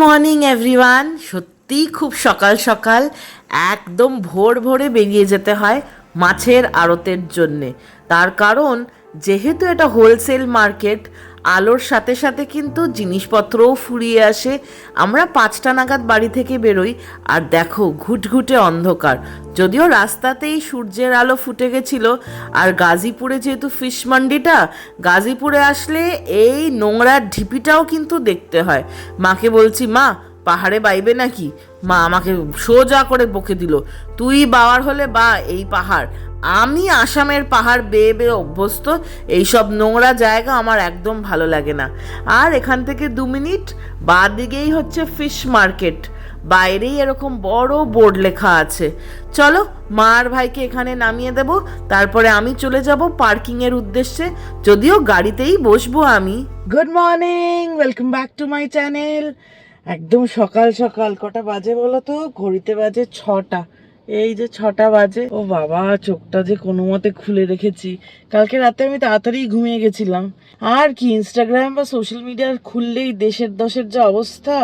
Morning everyone. সত্যিই খুব সকাল সকাল একদম ভোর ভোরে বেরিয়ে যেতে হয় মাছের আড়তের জন্যে। তার কারণ যেহেতু এটা হোলসেল মার্কেট, আলোর সাথে সাথে কিন্তু জিনিসপত্রও ফুরিয়ে আসে। আমরা 5টা নাগাদ বাড়ি থেকে বেরোই, আর দেখো ঘুটঘুটে অন্ধকার। যদিও রাস্তাতেই সূর্যের আলো ফুটে গেছিল, আর গাজীপুরে যেহেতু ফিশ মান্ডিটা, গাজীপুরে আসলে এই নোংরার ঢিপিটাও কিন্তু দেখতে হয়। মাকে বলছি, মা পাহাড়ে বাইবে নাকি? মা আমাকে সোজা করে বকে দিল, তুই বাওয়ার হলে বা এই পাহাড়, আমি আসামের পাহাড় বেয়ে বেয়ে অভ্যস্ত, এইসব নোংরা জায়গা আমার একদম ভালো লাগে না। আর এখান থেকে 2 মিনিট বাঁ দিকেই হচ্ছে ফিশ মার্কেট, বাইরেই এরকম বড় বোর্ড লেখা আছে। চলো মা আর ভাইকে এখানে নামিয়ে দেব, তারপরে আমি চলে যাব পার্কিংয়ের উদ্দেশ্যে, যদিও গাড়িতেই বসবো আমি। Good morning, welcome back to my channel. একদম সকাল সকাল, কটা বাজে বলো তো? ঘড়িতে বাজে 6টা। এই যে 6টা বাজে। ও বাবা, চোখটা যে কোনো মতে খুলে রেখেছি। কালকে রাতে আমি তাড়াতাড়ি ঘুমিয়ে গেছিলাম। আর কি, ইনস্টাগ্রাম বা সোশ্যাল মিডিয়া খুললেই দেশের দশের যা অবস্থা,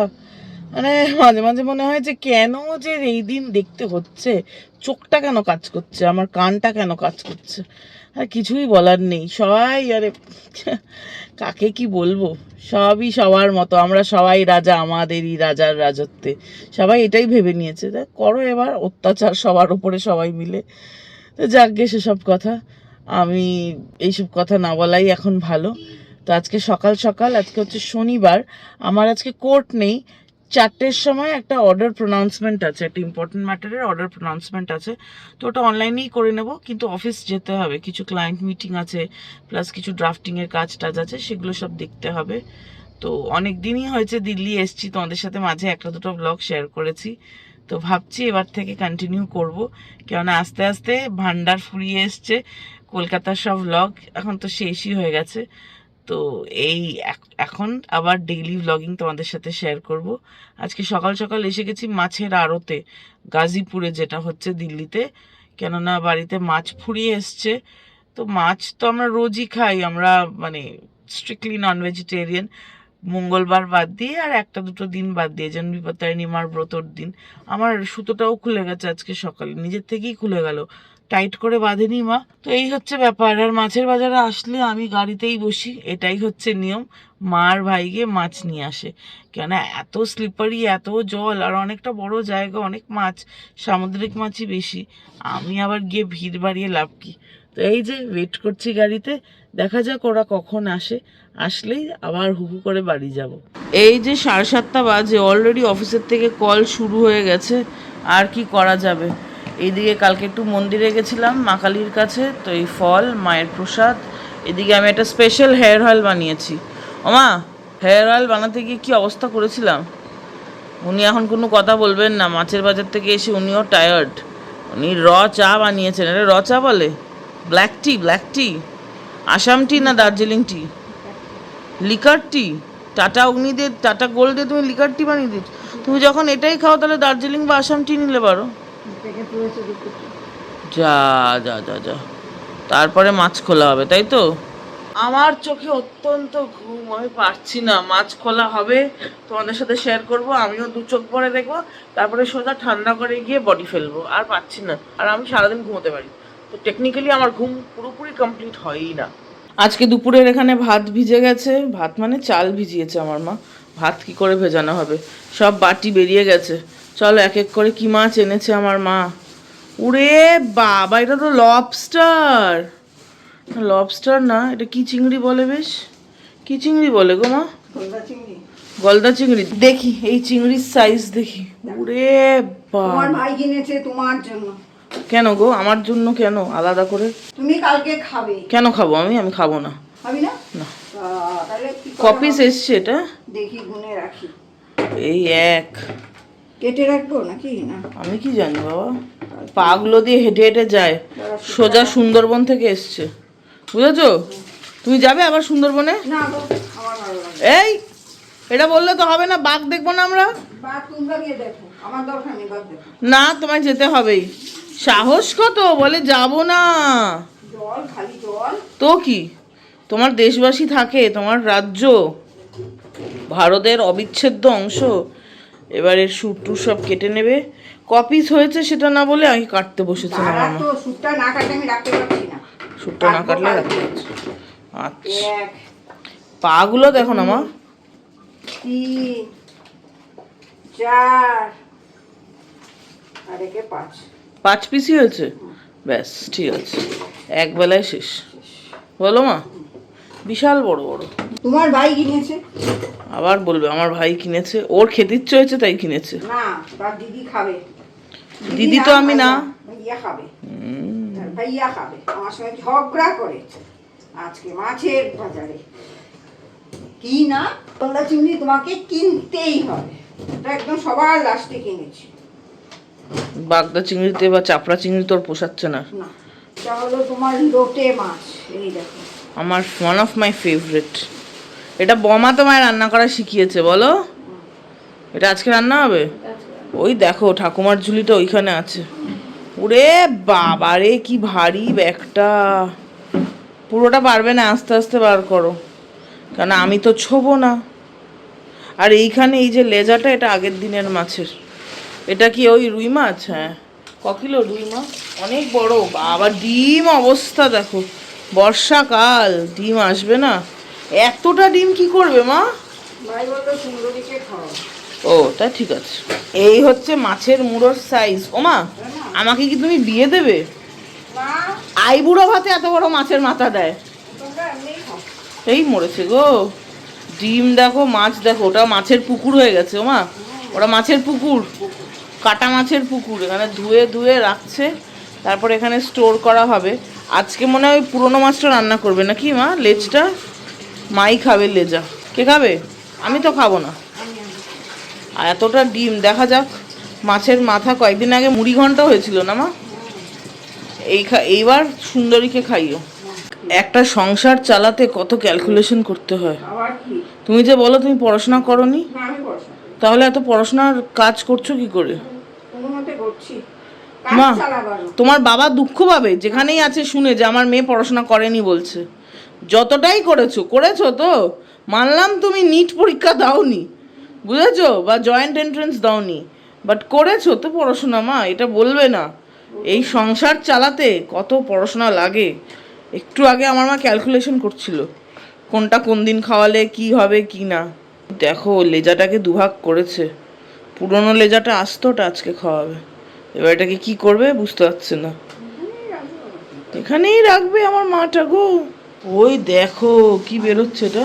মানে মাঝে মাঝে মনে হয় যে কেন যে এই দিন দেখতে হচ্ছে, চোখটা কেন কাজ করছে, আমার কানটা কেন কাজ করছে। আর কিছুই বলার নেই, সবাই আরে কাকে কি বলবো, সবই সবার মতো, আমরা সবাই রাজা, আমাদেরই রাজার রাজত্বে, সবাই এটাই ভেবে নিয়েছে। তা করো এবার অত্যাচার সবার উপরে সবাই মিলে। তো যাকগে সেসব কথা, আমি এইসব কথা না বলাই এখন ভালো। তো আজকে সকাল সকাল, আজকে হচ্ছে শনিবার, আমার আজকে কোর্ট নেই। 4টের সময় একটা অর্ডার প্রোনাউন্সমেন্ট আছে, একটা ইম্পর্টেন্ট ম্যাটারের অর্ডার প্রোনাউন্সমেন্ট আছে। তো ওটা অনলাইনেই করে নেব, কিন্তু অফিস যেতে হবে, কিছু ক্লায়েন্ট মিটিং আছে, প্লাস কিছু ড্রাফটিংয়ের কাজ টাজ আছে, সেগুলো সব দেখতে হবে। তো অনেক দিনই হয়েছে দিল্লি এসছি, তোমাদের সাথে মাঝে একটা দুটো ব্লগ শেয়ার করেছি। তো ভাবছি এবার থেকে কন্টিনিউ করব, কেননা আস্তে আস্তে ভান্ডার ফুরিয়ে এসছে কলকাতার সব ব্লগ, এখন তো শেষই হয়ে গেছে। তো এই এখন আবার ডেইলি ব্লগিং তোমাদের সাথে শেয়ার করব। আজকে সকাল সকাল এসে গেছি মাছের আড়তে, গাজীপুরে, যেটা হচ্ছে দিল্লিতে, কেননা বাড়িতে মাছ ফুরিয়ে এসছে। তো মাছ তো আমরা রোজই খাই, আমরা মানে স্ট্রিক্টলি নন ভেজিটেরিয়ান, মঙ্গলবার বাদ দিয়ে আর একটা দুটো দিন বাদ দিয়ে, যেমন বিপত্তারিণীমার ব্রতর দিন। আমার সুতোটাও খুলে গেছে আজকে সকালে, নিজের থেকেই খুলে গেল, টাইট করে বাঁধেনি মা। তো এই হচ্ছে ব্যাপার। আর মাছের বাজারে আসলে আমি গাড়িতেই বসি, এটাই হচ্ছে নিয়ম। মার ভাই গিয়ে মাছ নিয়ে আসে, কেন এত স্লিপারি, এত জল, আর অনেকটা বড় জায়গা, অনেক মাছ, সামুদ্রিক মাছই বেশি, আমি আবার গিয়ে ভিড় বাড়িয়ে লাভ কি। তো এই যে ওয়েট করছি গাড়িতে, দেখা যাক ওরা কখন আসে, আসলেই আবার হুহু করে বাড়ি যাব। এই যে 7:30 বাজে, অলরেডি অফিসের থেকে কল শুরু হয়ে গেছে, আর কি করা যাবে। এইদিকে কালকে একটু মন্দিরে গেছিলাম মা কালীর কাছে, তো এই ফল, মায়ের প্রসাদ, এদিকে আমি একটা স্পেশাল হেয়ার অয়েল বানিয়েছি। ওমা, হেয়ার অয়েল বানাতে গিয়ে কী অবস্থা করেছিলাম। উনি এখন কোনো কথা বলবেন না, মাছের বাজার থেকে এসে উনিও টায়ার্ড, উনি চা বানিয়েছেন। এটা চা বলে? ব্ল্যাক টি, ব্ল্যাক টি, আসাম টি না দার্জিলিং টি? লিকার টি। টাটা অগ্নি দিয়ে, টাটা গোল্ড দিয়ে তুমি লিকার টি বানিয়ে দিচ্ছ। তুমি যখন এটাই খাও তাহলে দার্জিলিং বা আসাম টি নিলে পারো। যা যা যা যা, তারপরে মাছ খোলা হবে, তাই তো? আমার চোখে অত্যন্ত ঘুম, আমি পারছি না। মাছ খোলা হবে, তোমাদের সাথে শেয়ার করব, আমিও 2 চোখ পরে দেখবো, তারপরে সোজা ঠান্ডা করে গিয়ে বডি ফেলবো। আর পারছি না, আর আমি সারাদিন ঘুমোতে পারি, তো টেকনিক্যালি আমার ঘুম পুরোপুরি কমপ্লিট হয়ই না। আজকে দুপুরের এখানে ভাত ভিজে গেছে, ভাত মানে চাল ভিজিয়েছে আমার মা, ভাত কি করে ভেজানো হবে, সব বাটি বেরিয়ে গেছে। চলো এক এক করে কি মাছ এনেছে আমার মা। উরে বাবা, এটা তো লবস্টার। লবস্টার না, এটা কি চিংড়ি বলে বেশ, কি চিংড়ি বলে গো মা? গলদা চিংড়ি। দেখি এই চিংড়ির সাইজ দেখি। উরে বাবা, তোমার ভাই কিনেছে তোমার জন্য। কেন গো আমার জন্য কেন আলাদা করে? তুমি কালকে খাবে। কেন খাবো আমি? আমি খাবো না। খাবি না? না। তাহলে কি কপিস এসছে এটা, দেখি গুনে রাখি। এই এক কেটে রাখবো নাকি না? আমি কি জানি বাবা, পাগুলো দিয়ে হেঁটে হেঁটে যায়, সোজা সুন্দরবন থেকে এসছে, বুঝেছো? তুমি যাবে আবার সুন্দরবনে? না গো, আমার ভালো লাগে। এই, এটা বললে তো হবে না, বাঘ দেখবো না আমরা। বাঘ তোমরা গিয়ে দেখো, আমার দরকার নেই বাঘ দেখো। না, তোমায় যেতে হবেই। সাহস কত বলে যাব না? জল, খালি জল। তো কি, তোমার দেশবাসী থাকে, তোমার রাজ্য, ভারতের অবিচ্ছেদ্য অংশ। এবারে শুট টু সব কেটে নেবে। কপিস হয়েছে সেটা না বলে আমি কাটতে বসেছি না দাঁড়া মামা। তো, স্যুটটা না কাটলে আমি রাখতে পারছি না। শুটটা না কাটবো কাটলে কালকে। রাখতে হচ্ছে। আচ্ছা, 1 পাগুলো দেখো না মা। 3 4 আর একে 5। 5 পিসই হয়েছে, ব্যাস ঠিক আছে, এক বেলায় শেষ। বলো মা, বিশাল বড় বড়। তোমার ভাই কিনেছে? আবার বলবে আমার ভাই কিনেছে, ওর খেতে ইচ্ছে হয়েছে তাই কিনেছে। না, তার দিদি খাবে। দিদি তো আমি না। ভাইয়া খাবে। তার ভাইয়া খাবে, আমার সঙ্গে ঝগড়া করেছে আজকে মাছের বাজারে। কি না, বাংলা চিংড়ি তোমাকে কিনতেই হবে। এটা একদম সবার লাস্টে কিনেছি। বাগদা চিংড়িতে বা চাপড়া চিংড়ি তোর পোষাচ্ছে না। না, এটা হলো তোমার লোটে মাছ। এই দেখো, আমার ওয়ান অফ মাই ফেভারিট। এটা বমা তোমায় রান্না করা শিখিয়েছে বলো? এটা আজকে রান্না হবে? ওই দেখো ঠাকুমার ঝুলিটা ওইখানে আছে। ওরে বাবারে কি ভারী ব্যাগটা, পুরোটা পারবে না, আস্তে আস্তে বার করো, কারণ আমি তো ছোবো না। আর এইখানে এই যে লেজাটা, এটা আগের দিনের মাছের। এটা কি ওই রুই মাছ? হ্যাঁ। ক কিলো রুই মাছ? অনেক বড়। আবার ডিম অবস্থা দেখো, বর্ষাকাল ডিম আসবে না? এতটা ডিম কি করবে মা? ভাই বললো সুন্দরীকে খাওয়া। ও তা ঠিক আছে। এই হচ্ছে মাছের মুড়োর সাইজ। ও মা, আমাকে কি তুমি বিয়ে দেবে? না, আইবুড়ো ভাতে এত বড় মাছের মাথা দেয়? তোমরা এমনিই খাও। এই মরেছে গো। ডিম দেখো, মাছ দেখো, ওটা মাছের পুকুর হয়ে গেছে। ও মা, ওটা মাছের পুকুর, কাটা মাছের পুকুর। এখানে ধুয়ে ধুয়ে রাখছে, তারপর এখানে স্টোর করা হবে। আজকে মনে হয় ওই পুরোনো মাছটা রান্না করবে নাকি মা? লেজটা মাই খাবে, লেজা কে খাবে? আমি তো খাবো না। আর এতটা ডিম, দেখা যাক। মাছের মাথা কয়েকদিন আগে মুড়ি ঘন্টা হয়েছিল না মা? এইবার সুন্দরীকে খাইও। একটা সংসার চালাতে কত ক্যালকুলেশন করতে হয়। আবার কি? তুমি যে বলো তুমি পড়াশোনা করোনি, না, আমি পড়াশোনা করি। তাহলে এত পড়াশোনার কাজ করছো কি করে? কোনো মতে করছি। মা, কাজ চালাবারও। তোমার বাবা দুঃখ পাবে যেখানেই আছে শুনে যে আমার মেয়ে পড়াশোনা করেনি বলছে। যতটাই করেছো করেছো তো। মানলাম তুমি নিট পরীক্ষা দাওনি, বুঝেছো, বা জয়েন্ট এন্ট্রেন্স দাওনি, বাট করেছো তো পড়াশোনা মা, এটা বলবে না? এই সংসার চালাতে কত পড়াশোনা লাগে। একটু আগে আমার মা ক্যালকুলেশন করছিল কোনটা কোন দিন খাওয়ালে কি হবে কি না। দেখো লেজাটাকে দুভাগ করেছে, পুরনো লেজাটা আস্তটা আজকে খাওয়াবে। এবার এটাকে কি করবে বুঝতে পারছে না। এখানেই রাখবে আমার মাটা গো। ওই দেখো কি বেরোচ্ছে এটা।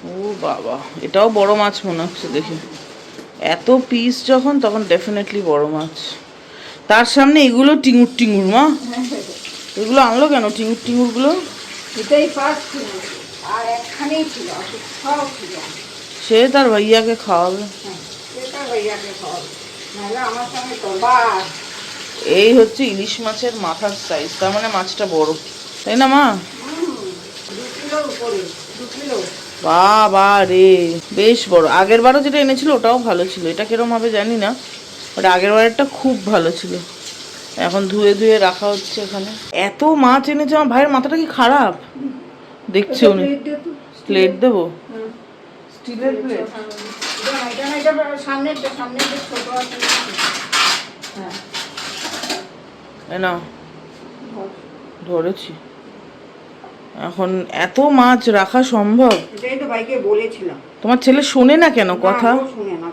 ও বাবা, এটাও বড় মাছ মনে হচ্ছে দেখে। এত পিস যখন, তখন ডেফিনেটলি বড় মাছ। তার সামনে এগুলো টিঙুর টিঙুর মা। এগুলো আনলো কেন টিঙুর টিঙুরগুলো? এটাই ফার্স্ট ছিল, আর একখানেই ছিল, সব ছিল। সে তার ভাইয়াকে খাওয়াবে। হ্যাঁ, এটা ভাইয়াকে খাওয়াবে, নাহলে আমার সঙ্গে তরবার। এই হচ্ছে ইলিশ মাছের মাথার সাইজ, তার মানে মাছটা বড়, তাই না মা? 2 কিলোর উপরে, 2 কিলো। বাবা রে, বেশ বড়। আগের বারও যেটা এনেছিল ওটাও ভালো ছিল, এটা কিরম হবে জানি না, বাট আগের বারেরটা খুব ভালো ছিল। এখন ধুয়ে ধুয়ে রাখা হচ্ছে এখানে। এত মাছ এনেছে, আমার ভাইয়ের মাথাটা কি খারাপ দেখছে উনি। প্লেট দেবো? স্টিলের প্লেট। সামনের ছোট আছে। হ্যাঁ, না ধরেছি। এখন এত মাছ রাখা সম্ভব? এটাই তো ভাইকে বলেছিলাম। তোমার ছেলে শোনে না কেন কথা? না, ও শুনে না।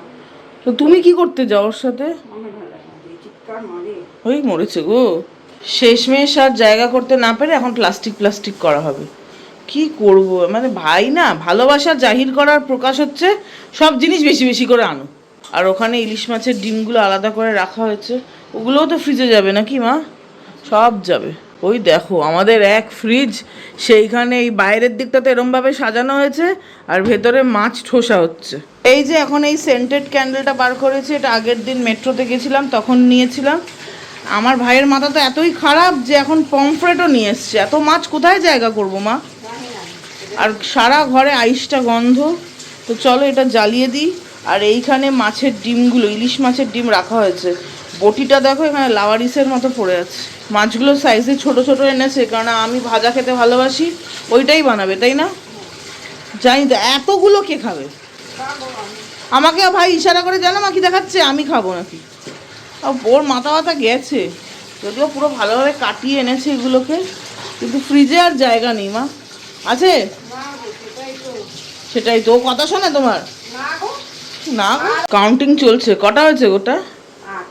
তো তুমি কি করতে যাও ওর সাথে? আমার ভালো লাগে না, চিৎকার মারে। ওই মরেছে গো। শেষমেশ আর জায়গা করতে না পেরে এখন প্লাস্টিক করা হবে। কি করব, মানে ভাই না, ভালোবাসা জাহির করার প্রকাশ হচ্ছে সব জিনিস বেশি বেশি করে আনো। আর ওখানে ইলিশ মাছের ডিমগুলো আলাদা করে রাখা হয়েছে, ওগুলোও তো ফ্রিজে যাবে নাকি মা? সব যাবে। ওই দেখো আমাদের এক ফ্রিজ, সেইখানে এই বাইরের দিকটাতে এরমভাবে সাজানো হয়েছে, আর ভেতরে মাছ ঠোসা হচ্ছে। এই যে এখন এই সেন্টেড ক্যান্ডেলটা বার করেছি, এটা আগের দিন মেট্রোতে গেছিলাম তখন নিয়েছিলাম। আমার ভাইয়ের মাথা তো এতই খারাপ যে এখন পমফ্রেটও নিয়ে এসছে। এত মাছ কোথায় জায়গা করবো মা? আর সারা ঘরে আইসটা গন্ধ। তো চলো এটা জ্বালিয়ে দিই। আর এইখানে মাছের ডিমগুলো, ইলিশ মাছের ডিম রাখা হয়েছে। বটিটা দেখো এখানে লাওয়ারিসের মতো পড়ে আছে। মাছগুলো সাইজে ছোট ছোট এনেছে, কারণ আমি ভাজা খেতে ভালোবাসি, ওইটাই বানাবে তাই না? জানি তো, এতগুলো কে খাবে? খাবো আমি। আমাকে ভাই ইশারা করে জানো মা কি দেখাচ্ছে, আমি খাবো নাকি? ওর মাথা ব্যথা গেছে, যদিও পুরো ভালোভাবে কাটিয়ে এনেছে এগুলোকে, কিন্তু ফ্রিজে আর জায়গা নেই মা। আছে? না গো, সেটাই তো। সেটাই তো, ও কথা শোনে তোমার? না গো। না, কাউন্টিং চলছে। কটা হয়েছে গোটা? 8,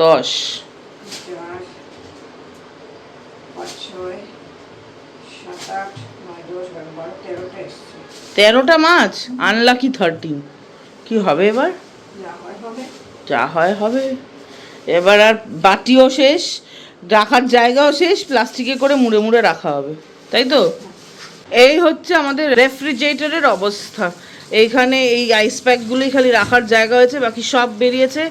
10। 4, 5, 6, 7, 8, 9, 10, 11, 12, 13টা এসছে। 13টা মাছ, আনলাকি 13। কি হবে এবার? যা হয় হবে। যা হয় হবে। এবার আর বাটিও শেষ, রাখার জায়গাও শেষ, প্লাস্টিকে করে মুড়ে মুড়ে রাখা হবে, তাই তো? এই হচ্ছে আমাদের রেফ্রিজারেটরের অবস্থা। এইখানে এই আইস প্যাকগুলোই খালি রাখার জায়গা হয়েছে, বাকি সব বেরিয়েছে।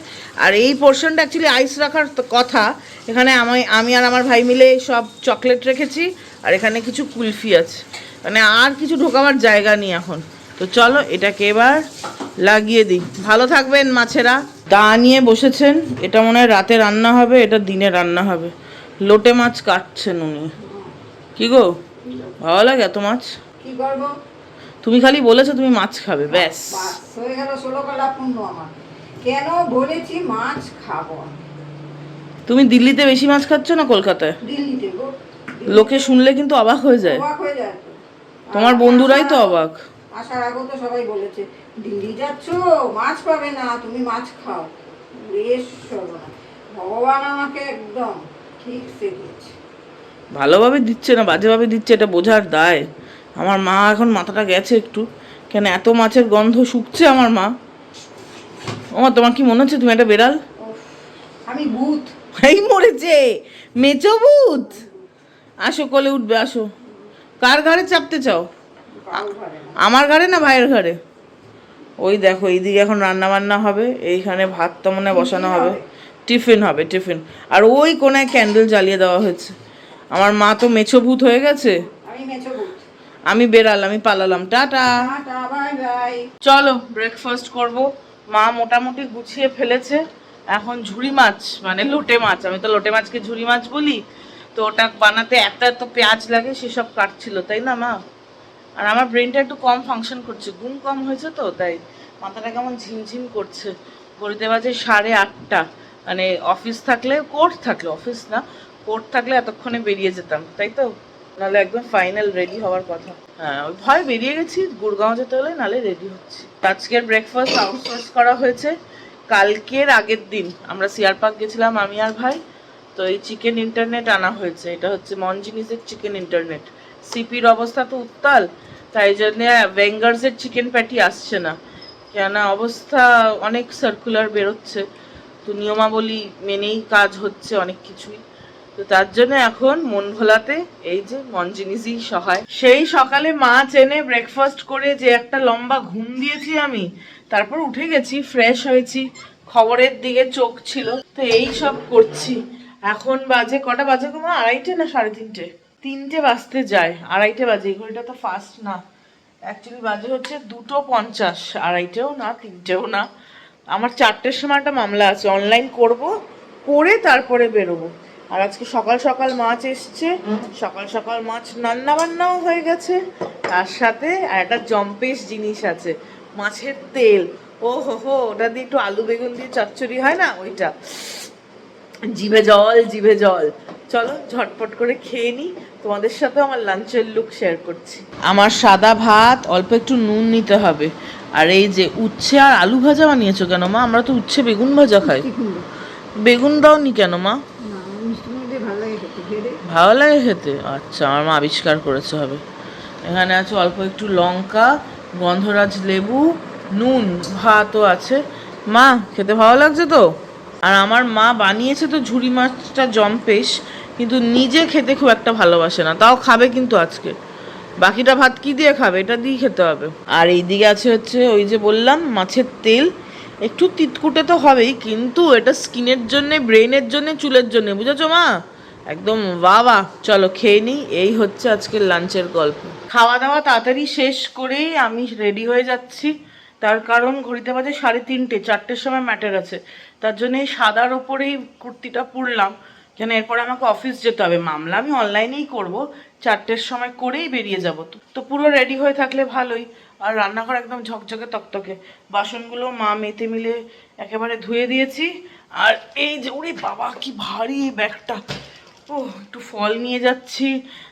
আর এই পোর্শনটা অ্যাকচুয়ালি আইস রাখার কথা। এখানে আমি আর আমার ভাই মিলে সব চকলেট রেখেছি, আর এখানে কিছু কুলফি আছে, মানে আর কিছু ঢোকাবার জায়গা নেই এখন। তো চলো এটাকে এবার লাগিয়ে দিই। ভালো থাকবেন মাছেরা। দা নিয়ে বসেছেন, এটা মনে হয় রাতে রান্না হবে, এটা দিনে রান্না হবে। লোটে মাছ কাটছেন উনি। কি গো, ভালো লাগে এত মাছ? কি করবো? তুমি খালি বলেছো তুমি মাছ খাবে, ব্যাস। বাস হয়ে গেল 16 কাটা পূর্ণ আমার। কেন বলেছি মাছ খাবো আমি? তুমি দিল্লিতে বেশি মাছ খাচ্ছ না কলকাতায়? দিল্লিতে গো। লোকে শুনলে কিন্তু অবাক হয়ে যায়। অবাক হয়ে যায় তো। তোমার আর বন্ধুরাই তো অবাক। আসার আগেও তো সবাই বলেছে দিল্লি যাচ্ছ মাছ পাবে না, তুমি মাছ খাও। বেশ সর্বনা, ভগবান আমাকে একদম ঠিক সে দিয়েছে। ভালোভাবে দিচ্ছে না বাজেভাবে দিচ্ছে, এটা বোঝার দায়। আমার মা এখন মাথাটা গেছে একটু, কেন এত মাছের গন্ধ শুকছে আমার মা। ও তোমার কি মনে হচ্ছে তুমি একটা বেড়াল? উফ, আমি ভূত। এই মরেছে, মেচো ভূত। আসো কোলে উঠবে, আসো। কার ঘাড়ে চাপতে চাও? কারো ঘরে না। আমার ঘাড়ে না ভাইয়ের ঘাড়ে? ওই দেখো এইদিকে এখন রান্না বান্না হবে, এইখানে ভাত তো মনে হয় বসানো হবে। টিফিন হবে, টিফিন। আর ওই কোনায় ক্যান্ডেল জ্বালিয়ে দেওয়া হয়েছে। আমার মা তো মেছো ভূত হয়ে গেছে, আমি মেছো ভূত। আমি বেড়াল, আমি পালালাম, টাটা। Tata, bye bye. চলো ব্রেকফাস্ট করব। মা মোটামুটি গুছিয়ে ফেলেছে। এখন ঝুড়ি মাছ, মানে লোটে মাছ, আমি তো লোটে মাছকে ঝুড়ি মাছ বলি, তো ওটা বানাতে এত এত পেঁয়াজ লাগে, সেসব কাটছিল, তাই না মা? আর আমার ব্রেনটা একটু কম ফাংশন করছে, ঘুম কম হয়েছে তো, তাই মাথাটা কেমন ঝিমঝিম করছে। ঘড়িতে বাজে 8:30। মানে অফিস থাকলে, কোর্ট থাকলে, অফিস না কোর্ট থাকলে এতক্ষণে বেরিয়ে যেতাম, তাই তো? নাহলে একদম ফাইনাল রেডি হওয়ার কথা। হ্যাঁ, ওই ভয় বেরিয়ে গেছি, গুড়গাঁও যেতে হলে, নাহলে রেডি হচ্ছি। আজকের ব্রেকফাস্ট আউটসোর্স করা হয়েছে। কালকের আগের দিন আমরা সিআর পার্ক গেছিলাম আমি আর ভাই, তো এই চিকেন ইন্টারনেট আনা হয়েছে। এটা হচ্ছে মনজিনিসের চিকেন ইন্টারনেট। সিপির অবস্থা তো উত্তাল, তাই জন্য ভেঙ্গার্সের চিকেন প্যাটি আসছে না, কেন অবস্থা অনেক সার্কুলার বেরোচ্ছে, তো নিয়মাবলী মেনেই কাজ হচ্ছে অনেক কিছুই। তো তার জন্য এখন মন ভোলাতে এই যে মনজিনিসই সহায়। সেই সকালে মাছ এনে ব্রেকফাস্ট করে যে একটা লম্বা ঘুম দিয়েছি আমি, তারপর উঠে গেছি, ফ্রেশ হয়েছি, খবরের দিকে চোখ ছিল, তো এই সব করছি। এখন বাজে কটা বাজে গো মা? 2:30 না 3:30? 3টে বাজতে যায়, 2:30 বাজে। এই ঘড়িটা তো ফাস্ট না, অ্যাকচুয়ালি বাজে হচ্ছে 2:50। 2:30ও না, 3টেও না। আমার 4টের সময় একটা মামলা আছে, অনলাইন করব, করে তারপরে বেরোবো। আর আজকে সকাল সকাল মাছ এসছে, সকাল সকাল মাছ রান্না বান্নাও হয়ে গেছে, তার সাথে আর একটা জম্পেশ জিনিস আছে, মাছের তেল। ও হো হো, ওটা দিয়ে একটু আলু বেগুন দিয়ে চচ্চড়ি হয় না, ওইটা। জিভে জল, জিভে জল। চলো ঝটপট করে খেয়ে নিই, তোমাদের সাথে আমার লাঞ্চের লুক শেয়ার করছি। আমার সাদা ভাত, অল্প একটু নুন নিতে হবে। আর এই যে উচ্ছে আর আলু ভাজা বানিয়েছো কেন মা? আমরা তো উচ্ছে বেগুন ভাজা খাই। বেগুন দাওনি কেন মা? ভালো লাগে খেতে? আচ্ছা, আমার মা আবিষ্কার করেছে হবে। এখানে আছে অল্প একটু লঙ্কা, গন্ধরাজ লেবু, নুন, ভাতও আছে। মা খেতে ভালো লাগছে তো? আর আমার মা বানিয়েছে তো ঝুড়ি মাছটা জম্পেশ, কিন্তু নিজে খেতে খুব একটা ভালোবাসে না, তাও খাবে কিন্তু আজকে। বাকিটা ভাত কি দিয়ে খাবে? এটা দিয়ে খেতে হবে। আর এইদিকে আছে হচ্ছে ওই যে বললাম মাছের তেল, একটু তিতকুটে তো হবেই, কিন্তু এটা স্কিনের জন্যে, ব্রেনের জন্যে, চুলের জন্যে, বুঝেছো মা? একদম বাবা। চলো খেয়ে নিই। এই হচ্ছে আজকের লাঞ্চের গল্প। খাওয়া দাওয়া তাড়াতাড়ি শেষ করেই আমি রেডি হয়ে যাচ্ছি, তার কারণ ঘড়িতে বাজে 3:30, 4টের সময় ম্যাটার আছে। তার জন্য এই সাদার ওপরেই কুর্তিটা পরলাম, কেন এরপরে আমাকে অফিস যেতে হবে। মামলা আমি অনলাইনেই করব, 4টের সময় করেই বেরিয়ে যাব। তো পুরো রেডি হয়ে থাকলে ভালোই। আর রান্নাঘর একদম ঝকঝকে তকতকে, বাসনগুলো মা মেতে মিলে একেবারে ধুয়ে দিয়েছি। আর এই যে ওরে বাবা কি ভারী এই ব্যাগটা, ও একটু ফল নিয়ে যাচ্ছি,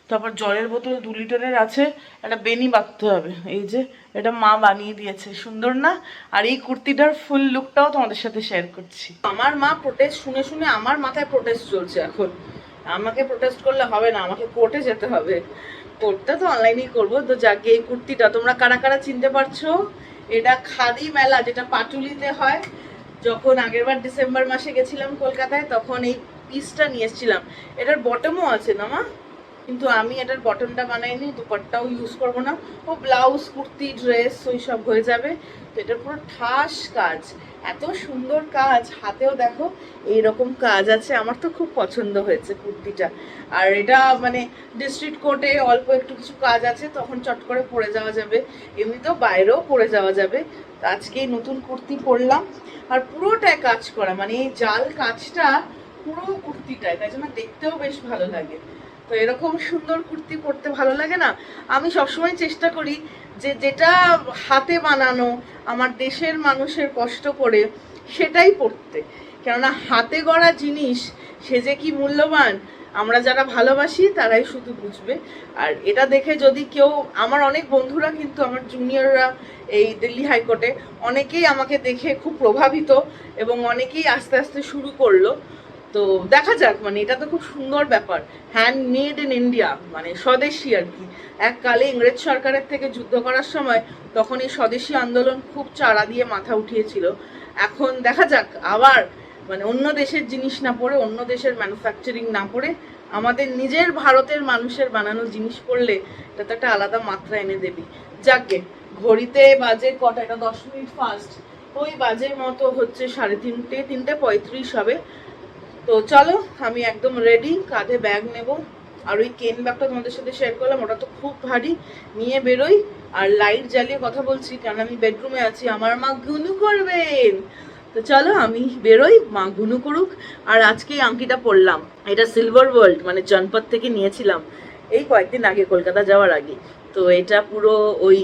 তারপর জলের বোতল 2 লিটারের আছে, একটা বেনি বাঁধতে হবে। এই যে এটা মা বানিয়ে দিয়েছে, সুন্দর না? আর এই কুর্তিটার ফুল লুকটাও তোমাদের সাথে শেয়ার করছি। আমার মা প্রোটেস্ট শুনে শুনে আমার মাথায় প্রোটেস্ট চলছে এখন। আমাকে প্রোটেস্ট করলে হবে না, আমাকে কোর্টে যেতে হবে। কোর্টটা তো অনলাইনেই করবো। তো যাকে এই কুর্তিটা তোমরা কারা কারা চিনতে পারছো, এটা খাদি মেলা যেটা পাটুলিতে হয়, যখন আগেরবার ডিসেম্বর মাসে গেছিলাম কলকাতায় তখন এই পিসটা নিয়ে এসেছিলাম। এটার বটমও আছে না মা, কিন্তু আমি এটার বটমটা বানাইনি, দুপাট্টাও ইউজ করবো না। ও ব্লাউজ কুর্তি ড্রেস ওই সব হয়ে যাবে। তো এটা পুরো ঠাস কাজ, এত সুন্দর কাজ, হাতেও দেখো এইরকম কাজ আছে। আমার তো খুব পছন্দ হয়েছে কুর্তিটা। আর এটা মানে ডিস্ট্রিক্ট কোর্টে অল্প একটু কিছু কাজ আছে, তখন চট করে পরে যাওয়া যাবে, এমনিতেও বাইরেও পরে যাওয়া যাবে। তো আজকে নতুন কুর্তি পরলাম, আর পুরোটায় কাজ করা, মানে এই জাল কাজটা পুরো কুর্তিটায়, তাই জন্য দেখতেও বেশ ভালো লাগে। তো এরকম সুন্দর কুর্তি পরতে ভালো লাগে না? আমি সবসময় চেষ্টা করি যে যেটা হাতে বানানো, আমার দেশের মানুষের কষ্ট করে, সেটাই পরতে। কেননা হাতে গড়া জিনিস সে যে কি মূল্যবান, আমরা যারা ভালোবাসি তারাই শুধু বুঝবে। আর এটা দেখে যদি কেউ, আমার অনেক বন্ধুরা কিন্তু আমার জুনিয়ররা এই দিল্লি হাইকোর্টে, অনেকেই আমাকে দেখে খুব প্রভাবিত এবং অনেকেই আস্তে আস্তে শুরু করলো। তো দেখা যাক, মানে এটা তো খুব সুন্দর ব্যাপার, হ্যান্ডমেড ইন ইন্ডিয়া, মানে স্বদেশি আর কি। এককালে ইংরেজ সরকারের থেকে যুদ্ধ করার সময় তখন এই স্বদেশি আন্দোলন খুব চাড়া দিয়ে মাথা উঠিয়েছিল। এখন দেখা যাক আবার, মানে অন্য দেশের জিনিস না পড়ে, অন্য দেশের ম্যানুফ্যাকচারিং না পড়ে, আমাদের নিজের ভারতের মানুষের বানানো জিনিস পড়লে এটা তো একটা আলাদা মাত্রা এনে দেবে। যাকে ঘড়িতে বাজে কটা, এটা 10 মিনিট ফাস্ট, ওই বাজের মতো হচ্ছে 3:30, 3:35 হবে। তো চলো আমি একদম রেডি, কাঁধে ব্যাগ নেব। আর ওই কেন ব্যাগটা তোমাদের সাথে শেয়ার করলাম, ওটা তো খুব ভারী, নিয়ে বেরোই। আর লাইট জ্বালিয়ে কথা বলছি কারণ আমি বেডরুমে আছি, আমার মা গুনু করবেন। তো চলো আমি বেরোই, মা গুনু করুক। আর আজকে আংটিটা পরলাম, এটা সিলভার ওয়ার্ল্ড মানে জনপদ থেকে নিয়েছিলাম এই কয়েকদিন আগে, কলকাতা যাওয়ার আগে। তো এটা পুরো ওই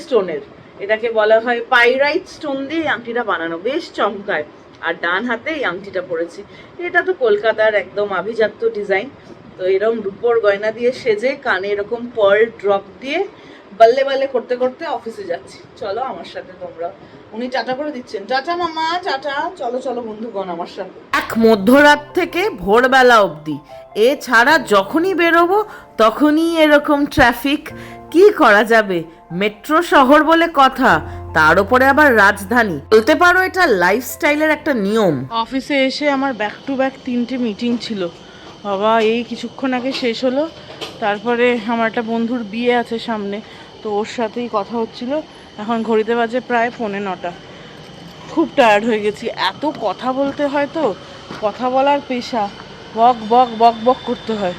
স্টোনের, এটাকে বলা হয় পাইরাইট স্টোন দিয়ে আংটিটা বানানো, বেশ চমকায়। আর ডান হাতে এই আংটিটা পরেছি, এটা তো কলকাতার একদম আভিজাত্য ডিজাইন। তো এরকম রূপোর গয়না দিয়ে সেজে, কানে এরকম পার্ল ড্রপ দিয়ে বাল্লে বাল্লে করতে করতে অফিসে যাচ্ছি। চলো আমার সাথে তোমরা। উনি টাটা করে দিচ্ছেন, টাটা মামা, টাটা। চলো চলো বন্ধুগণ আমার সাথে। এক মধ্যরাত থেকে ভোরবেলা অবধি, এছাড়া যখনই বেরোবো তখনই এরকম ট্রাফিক। কি করা যাবে, মেট্রো শহর বলে কথা, তার উপরে আবার রাজধানী, বলতে পারো এটা লাইফস্টাইলের একটা নিয়ম। অফিসে এসে আমার ব্যাক টু ব্যাক 3টে মিটিং ছিল বাবা, এই কিছুক্ষণ আগে শেষ হলো। তারপরে আমার একটা বন্ধুর বিয়ে আছে সামনে, তো ওর সাথেই কথা হচ্ছিল। এখন ঘড়িতে বাজে প্রায় 9:45। খুব টায়ার্ড হয়ে গেছি, এত কথা বলতে হয়, তো কথা বলার পেশা, বক বক বক বক করতে হয়।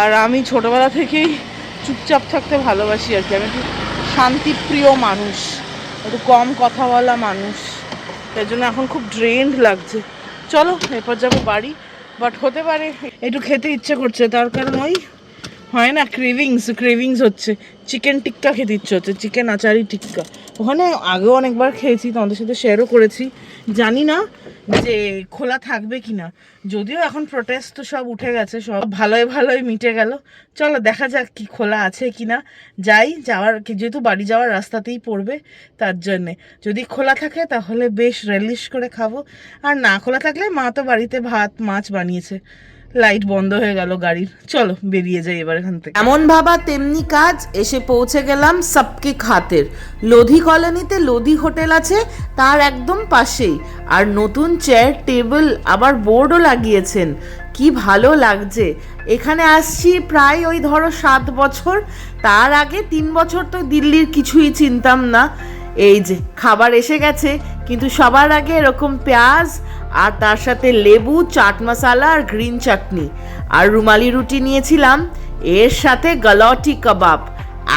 আর আমি ছোটোবেলা থেকেই চুপচাপ থাকতে ভালোবাসি আর কি, আমি একটু শান্তিপ্রিয় মানুষ, একটু কম কথা বলা মানুষ, তাই জন্য এখন খুব ড্রেন্ড লাগছে। চলো এরপর যাবো বাড়ি, বাট হতে পারে একটু খেতে ইচ্ছে করছে, তার কারণ ওই হয় না ক্রেভিংস হচ্ছে, চিকেন টিক্কা খেতে ইচ্ছে হচ্ছে, চিকেন আচারি টিক্কা। ওখানে আগেও অনেকবার খেয়েছি, তোমাদের সাথে শেয়ারও করেছি। জানি না যে খোলা থাকবে কি না, যদিও এখন প্রোটেস্ট তো সব উঠে গেছে, সব ভালোই ভালোই মিটে গেল। চলো দেখা যাক কি খোলা আছে কি না। যাওয়ার যেহেতু বাড়ি যাওয়ার রাস্তাতেই পড়বে, তার জন্যে যদি খোলা থাকে তাহলে বেশ রিলিশ করে খাবো, আর না খোলা থাকলে মা তো বাড়িতে ভাত মাছ বানিয়েছে। লাইট বন্ধ হয়ে গেল গাড়ির, চলো বেরিয়ে যাই এবার এখান থেকে। এমন ভাবা তেমনি কাজ, এসে পৌঁছে গেলাম সবকে খাতের লোধি কলোনিতে। লোধি হোটেল আছে তার একদম পাশেই, আর নতুন চেয়ার টেবিল আবার বোর্ডও লাগিয়েছেন, কি ভালো লাগছে। এখানে আসছি প্রায় ওই ধরো 7 বছর, তার আগে 3 বছর তো দিল্লির কিছুই চিনতাম না। এই যে খাবার এসে গেছে, কিন্তু সবার আগে এরকম পেঁয়াজ আর তার সাথে লেবু, চাট মশলা আর গ্রিন চাটনি, আর রুমালি রুটি নিয়েছিলাম, এর সাথে গলটি কাবাব।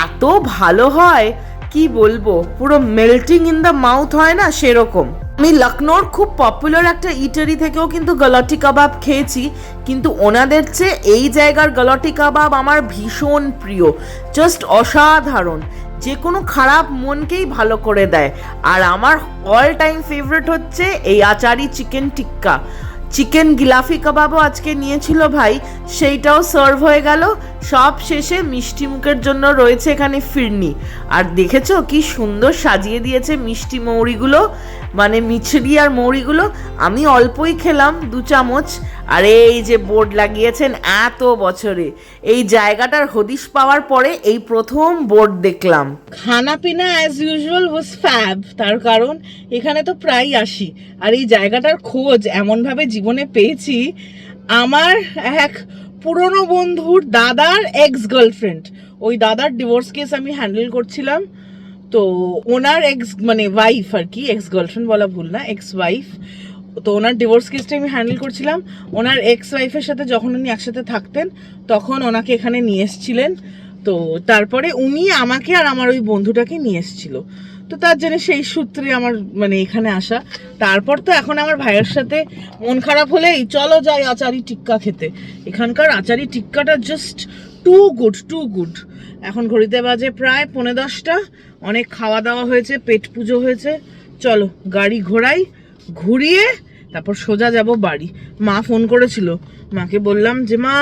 এত ভালো হয় কি বলবো, পুরো মেল্টিং ইন দ্য মাউথ হয় না সেরকম। আমি লখনৌর খুব পপুলার একটা ইটারি থেকেও কিন্তু গলটি কাবাব খেয়েছি, কিন্তু ওনাদের চেয়ে এই জায়গার গলটি কাবাব আমার ভীষণ প্রিয়, জাস্ট অসাধারণ, যে কোনো খারাপ মনকেই ভালো করে দেয়। আর আমার অল টাইম ফেভারিট হচ্ছে এই আচারি চিকেন টিক্কা। চিকেন গিলাফি কাবাবও আজকে নিয়েছিল ভাই, সেইটাও সার্ভ হয়ে গেল। সব শেষে মিষ্টি মুখের জন্য রয়েছে এখানে ফিরনি। আর দেখেছো কি সুন্দর সাজিয়ে দিয়েছে মিষ্টি মৌরিগুলো, মানে মিছরি আর মৌরিগুলো। আমি অল্পই খেলাম, 2 চামচ। আর এই যে বোর্ড লাগিয়েছেন এত বছরে, এই জায়গাটার হদিশ পাওয়ার পরে এই প্রথম বোর্ড দেখলাম। খানা পিনা অ্যাজ ইউজুয়াল ওয়াজ ফ্যাব, তার কারণ এখানে তো প্রায় আসি। আর এই জায়গাটার খোঁজ এমনভাবে জীবনে পেয়েছি, আমার এক পুরনো বন্ধুর দাদার এক্স গার্লফ্রেন্ড, ওই দাদার ডিভোর্স কেস আমি হ্যান্ডেল করছিলাম। তো ওনার এক্স মানে ওয়াইফ আর কি, এক্স গার্লফ্রেন্ড বলা ভুল না, এক্স ওয়াইফ। তো ওনার ডিভোর্স কেসটা আমি হ্যান্ডেল করছিলাম। ওনার এক্স ওয়াইফের সাথে যখন উনি একসাথে থাকতেন তখন ওনাকে এখানে নিয়ে এসেছিলেন। তো তারপরে উনি আমাকে আর আমার ওই বন্ধুটাকে নিয়ে এসেছিল। তো তার জন্য সেই সূত্রে আমার মানে এখানে আসা। তারপর তো এখন আমার ভাইয়ের সাথে মন খারাপ হলেই চলো যাই আচারি টিক্কা খেতে। এখানকার আচারি টিক্কাটা জাস্ট টু গুড। এখন ঘড়িতে বাজে প্রায় 10:45। অনেক খাওয়া দাওয়া হয়েছে, পেট পুজো হয়েছে। চলো গাড়ি ঘোরাই, ঘুরিয়ে তারপর সোজা যাব বাড়ি। মা ফোন করেছিল, মাকে বললাম যে মা,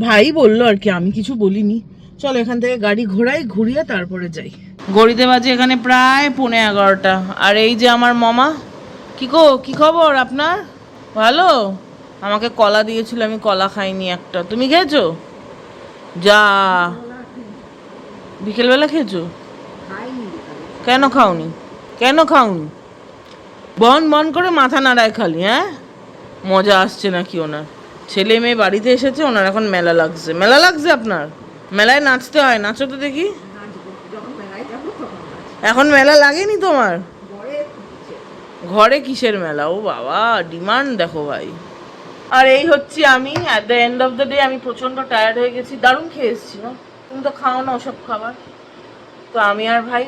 ভাই বললো আর কি, আমি কিছু বলিনি। চলো এখান থেকে গাড়ি ঘোরাই, ঘুরিয়ে তারপরে যাই। ঘড়িতে বাজে এখানে প্রায় 11:15। আর এই যে আমার মামা। কি খবর আপনার? ভালো? আমাকে কলা দিয়েছিল, আমি কলা খাইনি একটা। তুমি খেয়েছো? যা, বিকেলবেলা খেয়েছো? কেন খাওনি? বন করে মাথা নাড়ায় খালি। হ্যাঁ, মজা আসছে নাকি ওনার? ছেলে মেয়ে বাড়িতে এসেছে, ওনার এখন মেলা লাগছে আপনার? মেলায় নাচতে হয়, নাচো তো দেখি। এখন মেলা লাগেনি তোমার? ঘরে কিসের মেলা? ও বাবা, ডিমান্ড দেখো ভাই। আর এই হচ্ছে আমি। At the end of the day আমি প্রচন্ড টায়ার্ড হয়ে গেছি। দারুণ খেয়ে এসেছি না? তুমি তো খাও না ওসব খাবার। তো আমি আর ভাই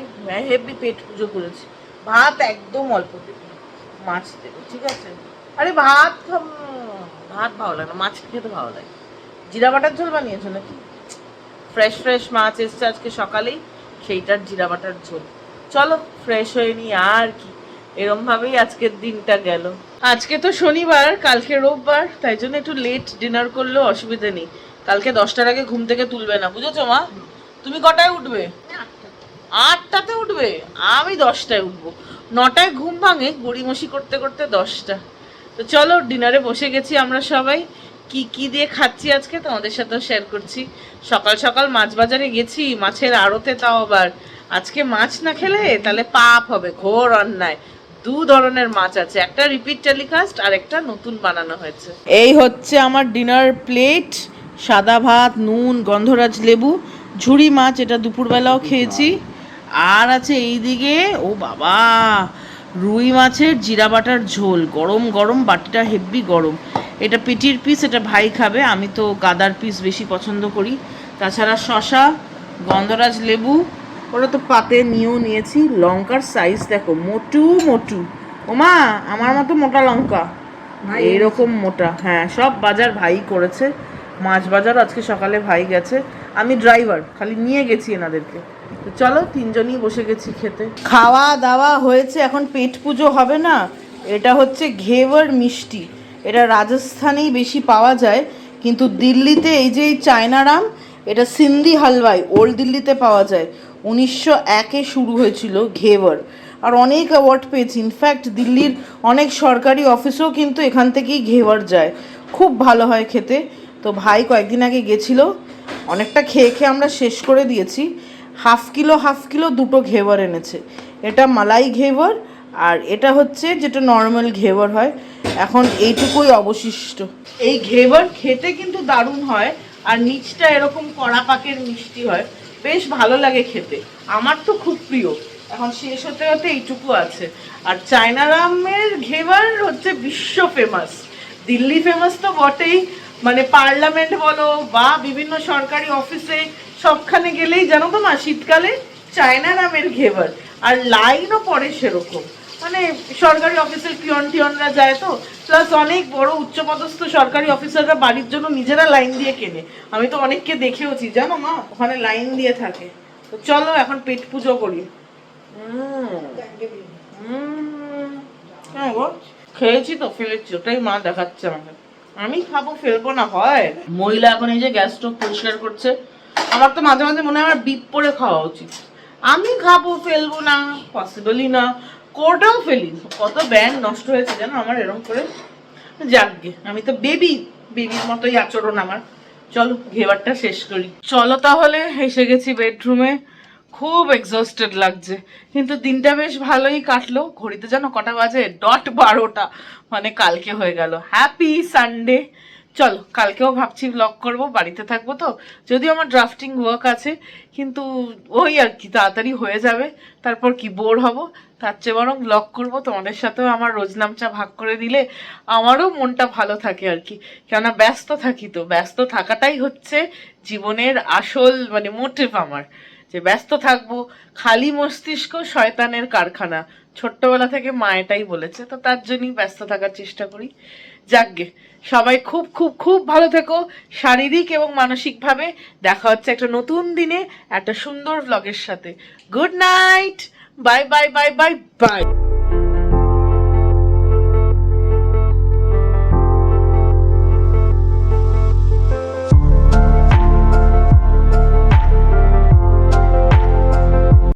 হেভি পেট পুজো করেছি। ভাত একদম অল্প দেবো, মাছ দেবো, ঠিক আছে? আরে ভাত ভালো লাগে না, মাছ খেতে ভালো লাগে। জিরা বাটার ঝোল বানিয়েছো নাকি? ফ্রেশ মাছ এসছে আজকে সকালেই, সেইটার জিরা বাটার ঝোল। চলো ফ্রেশ হয়ে নি। আর কি, এরম ভাবেই আজকের দিনটা গেল। আজকে তো শনিবার, কালকে রোববার, তাই জন্য একটু লেট ডিনার করলেও অসুবিধা নেই। কালকে 10টার আগে ঘুম থেকে তুলবে না, বুঝেছো মা? তুমি কটায় উঠবে? 8টাতে উঠবে, আমি 10টায় উঠবো। 9টায় ঘুম ভাঙে, গড়িমসি করতে করতে 10টা। তো চলো ডিনারে বসে গেছি আমরা সবাই। কি দিয়ে খাচ্ছি আজকে তোমাদের সাথেও শেয়ার করছি। সকাল সকাল মাছ বাজারে গেছি, মাছের আড়তে, তাও আবার আজকে মাছ না খেলে তাহলে পাপ হবে, ঘোর অন্যায়। 2 ধরনের মাছ আছে, একটা রিপিট টেলিকাস্ট আর একটা নতুন বানানো হয়েছে। এই হচ্ছে আমার ডিনার প্লেট। সাদা ভাত, নুন, গন্ধরাজ লেবু, ঝুড়ি মাছ, এটা দুপুরবেলাও খেয়েছি। আর আছে এইদিকে, ও বাবা, রুই মাছের জিরা বাটার ঝোল, গরম গরম, বাটিটা হেভি গরম। এটা পেটির পিস, এটা ভাই খাবে, আমি তো গাদার পিস বেশি পছন্দ করি। তাছাড়া শশা, গন্ধরাজ লেবু, ওটা তো পাতে নিয়েও নিয়েছি। লঙ্কার সাইজ দেখো, মোটু। ওমা, আমার মতো মোটা লঙ্কা, এইরকম মোটা। হ্যাঁ, সব বাজার ভাই করেছে। মাছ বাজার আজকে সকালে ভাই গেছে, আমি ড্রাইভার, খালি নিয়ে গেছি এনাদেরকে। তো চলো 3জনই বসে গেছি খেতে। খাওয়া দাওয়া হয়েছে, এখন পেট পুজো হবে না। এটা হচ্ছে ঘেওয়ার মিষ্টি, এটা রাজস্থানেই বেশি পাওয়া যায়, কিন্তু দিল্লিতে এই যে চায়নারাম, এটা সিন্ধি হালওয়াই, ওল্ড দিল্লিতে পাওয়া যায়। 1901-এ শুরু হয়েছিল ঘেওয়ার, আর অনেক অ্যাওয়ার্ড পেয়েছে। ইনফ্যাক্ট দিল্লির অনেক সরকারি অফিসেও কিন্তু এখান থেকেই ঘেওয়ার যায়, খুব ভালো হয় খেতে। তো ভাই কয়েকদিন আগে গেছিলো, অনেকটা খেয়ে আমরা শেষ করে দিয়েছি। হাফ কিলো 2টো ঘেওয়ার এনেছে। এটা মালাই ঘেওয়ার, আর এটা হচ্ছে যেটা নর্মাল ঘেওয়ার হয়। এখন এইটুকুই অবশিষ্ট। এই ঘেওয়ার খেতে কিন্তু দারুণ হয়, আর নিচটা এরকম কড়া পাকের মিষ্টি হয়, বেশ ভালো লাগে খেতে। আমার তো খুব প্রিয়। এখন শেষ হতে হতে এইটুকু আছে। আর চায়নারামের ঘেওয়ার হচ্ছে বিশ্ব ফেমাস। দিল্লি ফেমাস তো বটেই, মানে পার্লামেন্ট বলো বা বিভিন্ন সরকারি অফিসে সবখানে গেলেই জানো তো মা, শীতকালে চায়নারামের ঘেওয়ার, আর লাইনও পড়ে সেরকম। মানে সরকারি অফিসের পিয়ন টিয়নরা যায় তো, প্লাস অনেক বড় উচ্চপদস্থ সরকারি অফিসাররা বাড়ির জন্য নিজেরা লাইন দিয়ে কেনে। আমি তো অনেককে দেখেওছি জানো মা, ওখানে লাইন দিয়ে থাকে। তো চলো এখন পেট পুজো করি। হ্যাঁ গো, খেয়েছি তো ফেলেছি, ওটাই মা দেখাচ্ছে আমাকে। আমি খাবো ফেলবো না হয়? মহিলা এখন এই যে গ্যাস স্টোভ পরিষ্কার করছে। আমার তো মাঝে মাঝে মনে হয় আমার বিপ করে খাওয়া উচিত। আমি খাবো ফেলবো না, পসিবলই না। কোটাও ফেলি, কত ব্যান্ড নষ্ট হয়েছে জানো আমার এরকম করে। যাকগে, আমি তো বেবির মতোই আচরণ আমার। চলো ঘেবারটা শেষ করি। চলো তাহলে, এসে গেছি বেডরুমে। খুব এক্সস্টেড লাগছে, কিন্তু দিনটা বেশ ভালোই কাটলো। ঘড়িতে জানো কটা বাজে? ডট 12টা, মানে কালকে হয়ে গেল। Happy Sunday. চলো, কালকেও ভাবছি ব্লগ করব, বাড়িতে থাকবো তো। যদিও আমার ড্রাফটিং ওয়ার্ক আছে, কিন্তু ওই আর কি, তাড়াতাড়ি হয়ে যাবে। তারপর কি বোর হব, তার চেয়ে বরং ব্লগ করবো। তোমাদের সাথেও আমার রোজ নামচা ভাগ করে দিলে আমারও মনটা ভালো থাকে আর কি। কেননা ব্যস্ত থাকি তো, ব্যস্ত থাকাটাই হচ্ছে জীবনের আসল মানে মোটিভ আমার, যে ব্যস্ত থাকবো। খালি মস্তিষ্ক শয়তানের কারখানা, ছোট্টবেলা থেকে মা এটাই বলেছে, তো তার জন্যই ব্যস্ত থাকার চেষ্টা করি। যাকগে, সবাই খুব খুব খুব ভালো থেকো, শারীরিক এবং মানসিকভাবে। দেখা হচ্ছে একটা নতুন দিনে একটা সুন্দর ব্লগের সাথে। Good night, bye bye bye bye bye.